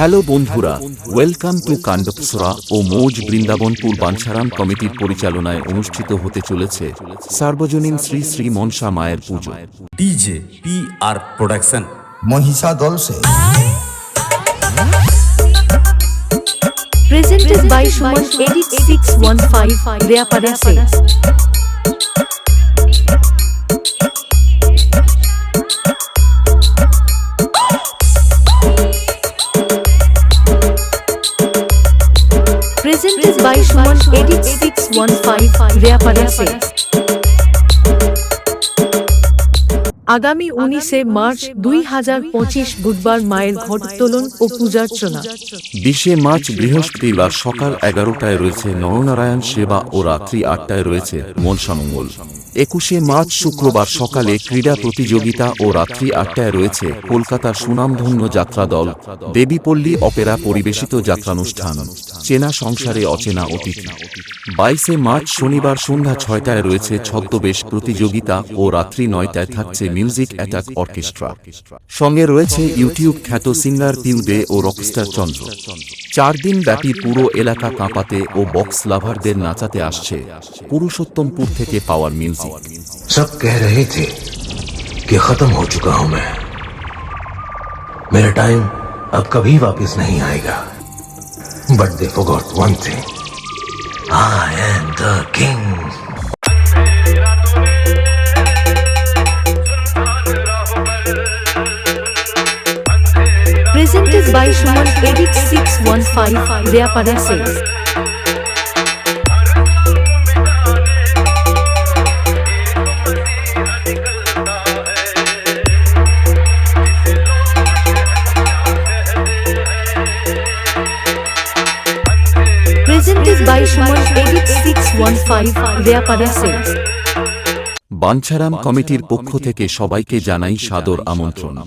Hello বন্ধুরা, welcome to কাণ্ডপসরা ও মৌজ বৃন্দাবনপুর বাঞ্ছারাম কমিটির পরিচালনায় অনুষ্ঠিত হতে চলেছে সার্বজনীন শ্রী শ্রী মনসা মায়ের পুজো। डीजे PR प्रोडक्शन महिषा दल से Presented by Suman Edit 615 Reaparese. Presented by Suman Edit 615 Reaparese. আগামী 19শে মার্চ 2025 বুধবার মায়ের ঘটোত্তোলন ও পূজার্চনা। 20শে মার্চ বৃহস্পতিবার সকাল 11টায় রয়েছে নরনারায়ণ সেবা ও রাত্রি 8টায় রয়েছে মনসামঙ্গল। 21শে মার্চ শুক্রবার সকালে ক্রীড়া প্রতিযোগিতা ও রাত্রি 8টায় রয়েছে কলকাতার সুনামধন্য যাত্রা দল দেবীপল্লী অপেরা পরিবেশিত যাত্রানুষ্ঠান চেনা সংসারে অচেনা অতিথি। 22শে মার্চ শনিবার সন্ধ্যা 6টায় রয়েছে ছদ্মবেশ প্রতিযোগিতা ও রাত্রি 9টায় থাকছে মিউজিক অ্যাটাক অর্কেস্ট্রা। সঙ্গে রয়েছে ইউটিউব খ্যাত সিঙ্গার পিউ দে ও রকস্টার চন্দ্র। 4 দিন ব্যাপী পুরো এলাকা কাঁপাতে ও বক্স লাভারদের নাচাতে আসছে পুরুষোত্তমপুর থেকে পাওয়ার মিউজিক। सब कह रहे थे कि खत्म हो चुका हूं मैं, मेरा टाइम अब कभी वापस नहीं आएगा। But they forgot one thing, I am the king. Presented by Suman Edit 615 Reaparese. Presented by Suman Edit 615 Reaparese. Banchharam কমিটির পক্ষ থেকে সবাইকে জানাই সাদর আমন্ত্রণ।